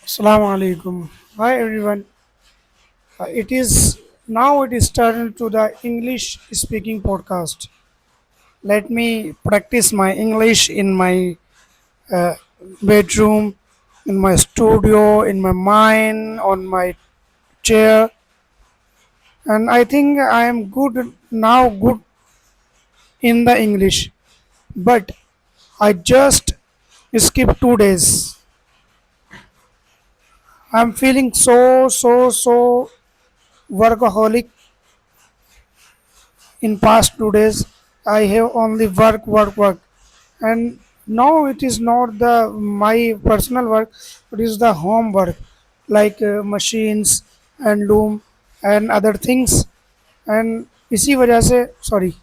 Assalamu alaikum. Hi everyone. It is turn to the English speaking podcast. Let me practice my English in my uh, bedroom, in my studio, in my mind, on my chair, and I think I am good now. Good in the English, but I just skipped 2 days. I'm feeling so workaholic in past 2 days. I have only work, and now it is not the my personal work, it is the home work, like machines and loom and other things. And इसी वजह से sorry,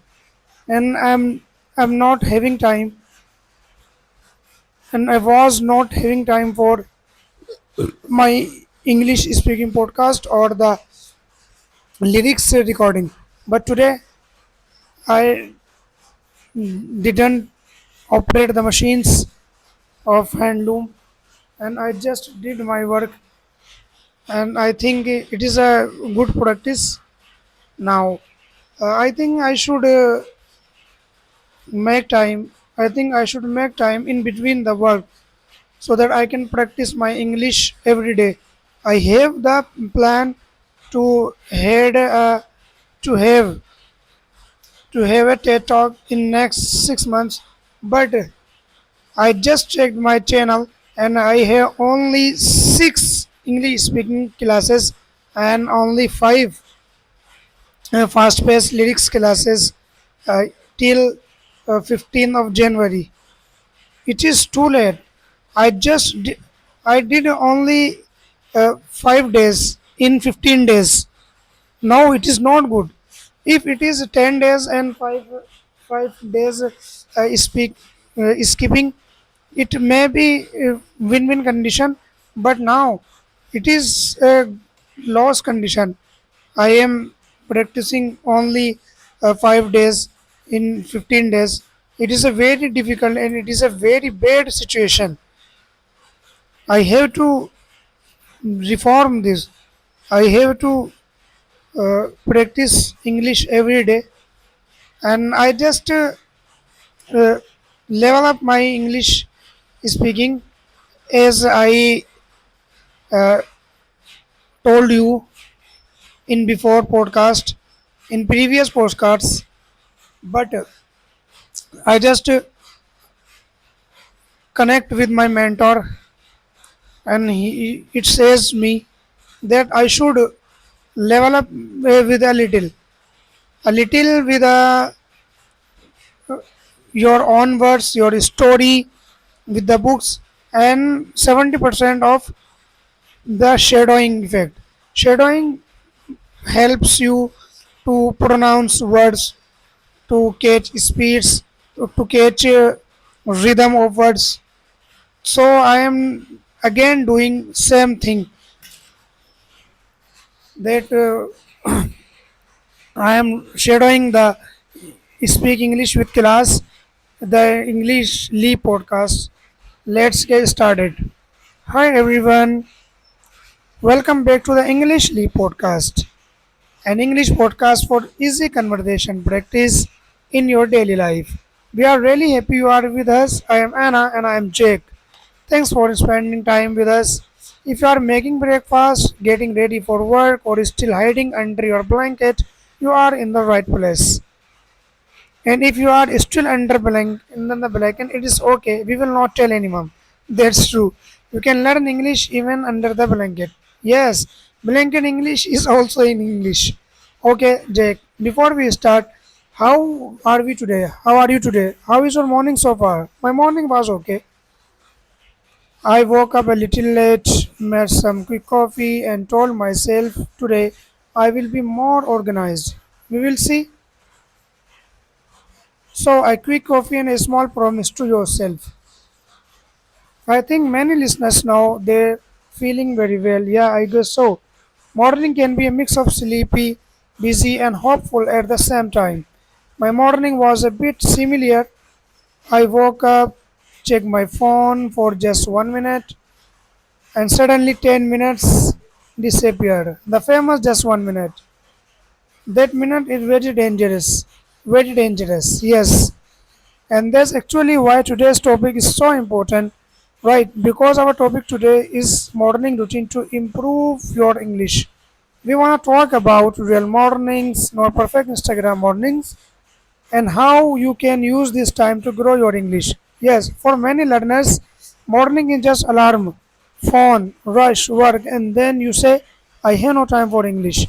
and I'm not having time, and I was not having time for my English speaking podcast or the lyrics recording. But today I didn't operate the machines of handloom, and I just did my work, and I think it is a good practice now. I think I should make time. I think I should make time in between the work so that I can practice my English every day. I have the plan to head to have to have a TED talk in next 6 months, but I just checked my channel and I have only six English speaking classes and only five fast paced lyrics classes uh, till 15th of January. It is too late. I did only 5 days in 15 days. Now it is not good. If it is 10 days and 5 days skipping, it may be a win-win condition, but now it is a loss condition. I am practicing only 5 days in 15 days. It is a very difficult and it is a very bad situation. I have to reform this. I have to practice English every day, and I just uh, level up my English speaking as I uh, told you in before podcast, in previous postcards. But I just connect with my mentor, and it says me that I should level up with a little with your own words, your story, with the books, and 70% of the shadowing effect. Shadowing helps you to pronounce words, to catch speeds, to catch rhythm of words. So I am again doing same thing, that I am shadowing the Speak English with class, the English Lee podcast. Let's get started. Hi everyone, welcome back to the English Lee podcast, an English podcast for easy conversation practice in your daily life. We are really happy you are with us. I am Anna and I am Jake. Thanks for spending time with us. If you are making breakfast, getting ready for work, or still hiding under your blanket, you are in the right place. And if you are still under in the blanket, it is okay. We will not tell anyone. That's true. You can learn English even under the blanket. Yes, blanket English is also in English. Okay, Jake. Before we start, how are we today? How are you today? How is your morning so far? My morning was okay. I woke up a little late, made some quick coffee, and told myself today I will be more organized. We will see. So, a quick coffee and a small promise to yourself. I think many listeners now they're feeling very well. Yeah, I guess so. Morning can be a mix of sleepy, busy, and hopeful at the same time. My morning was a bit similar. I woke up, checked my phone for just 1 minute, and suddenly 10 minutes disappeared. The famous just 1 minute. That minute is very dangerous. Very dangerous. Yes. And that's actually why today's topic is so important, right? Because our topic today is morning routine to improve your English. We want to talk about real mornings, not perfect Instagram mornings, and how you can use this time to grow your English. Yes, for many learners, morning is just alarm, phone, rush, work, and then you say, I have no time for English.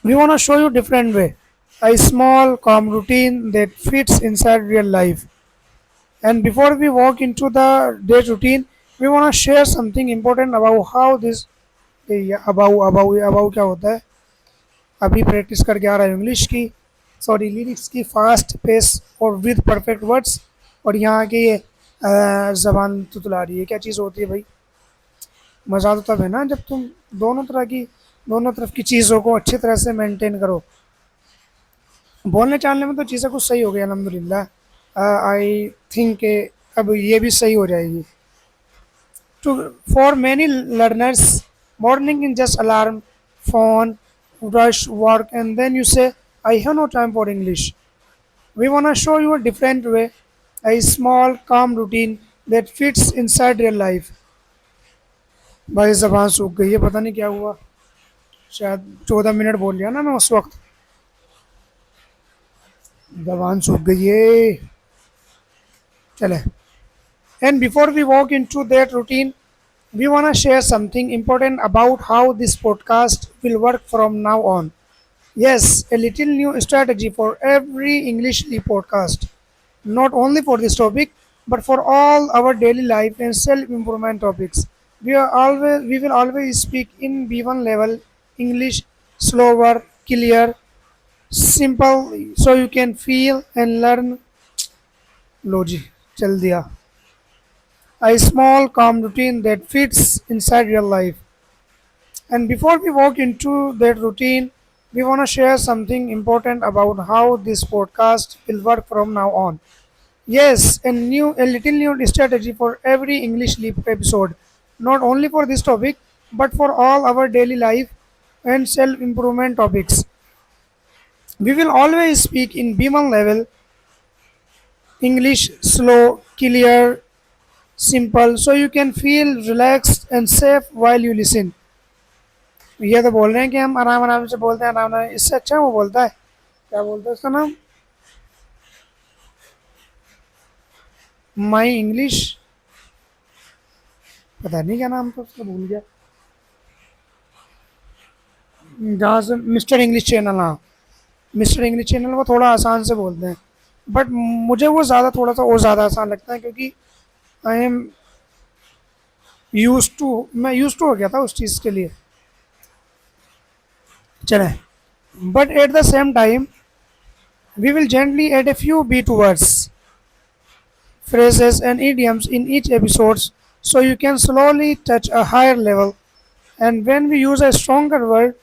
We want to show you different way, a small, calm routine that fits inside real life. And before we walk into the day routine, we want to share something important about how this about क्या होता है. अभी practice करके आ रहा है English की, sorry lyrics की, fast pace और विद परफेक्ट वर्ड्स. और यहाँ के ये ज़बान तुतला रही है. क्या चीज़ होती है भाई? मज़ा तो तब है ना जब तुम दोनों तरफ की चीज़ों को अच्छी तरह से मेंटेन करो. बोलने चालने में तो चीज़ें कुछ सही हो गई अल्हम्दुलिल्लाह. आई थिंक अब ये भी सही हो जाएगी. For many learners, morning is just alarm, phone, rush, work, and then you say, I have no time for English. We want to show you a different way, a small, calm routine that fits inside real life. भाई ज़बान सूख गई है, पता नहीं क्या हुआ. शायद 14 मिनट बोल लिया ना मैं उस वक्त. ज़बान सूख गई है. चले. And before we walk into that routine, we want to share something important about how this podcast will work from now on. Yes, a little new strategy for every English podcast, not only for this topic, but for all our daily life and self-improvement topics. We will always speak in B1 level English, slower, clear, simple, so you can feel and learn. लो जी, चल दिया. A small, calm routine that fits inside real life. And before we walk into that routine, we want to share something important about how this podcast will work from now on. Yes, a little new strategy for every English Leap episode, not only for this topic, but for all our daily life and self improvement topics. We will always speak in B1 level English, slow, clear, simple, so you can feel relaxed and safe while you listen. ये तो बोल रहे हैं कि हम आराम आराम से बोलते हैं, आराम आराम. इससे अच्छा वो बोलता है, क्या बोलता है उसका नाम, माई इंग्लिश, पता नहीं क्या नाम था उसका, भूल गया. जहाँ से मिस्टर इंग्लिश चैनल, हाँ मिस्टर इंग्लिश चैनल, वो थोड़ा आसान से बोलते हैं. बट मुझे वो ज़्यादा थोड़ा सा और ज़्यादा आसान लगता है, क्योंकि आई एम मैं यूज टू हो गया था उस चीज़ के लिए. चलें. But at the same time we will gently add a few beat words, phrases, and idioms in each episode so you can slowly touch a higher level. And when we use a stronger word,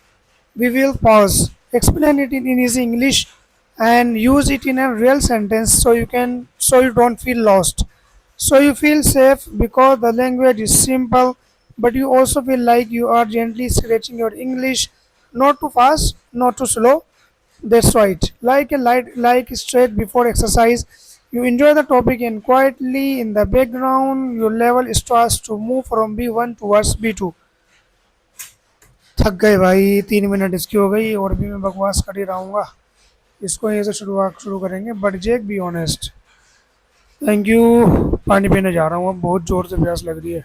we will pause, explain it in easy English, and use it in a real sentence so you don't feel lost. So you feel safe because the language is simple, but you also feel like you are gently scratching your English, not too fast, not too slow. That's right. Like straight before exercise, you enjoy the topic and quietly in the background your level starts to move from B1 towards B2. थक गए भाई, 3 minute इसकी हो गई और भी मैं बकवास कर ही रहूँगा. इसको यहीं से शुरू करेंगे. But Jake be honest. Thank you. पानी पीने जा रहा हूँ, अब बहुत ज़ोर से प्यास लग रही है.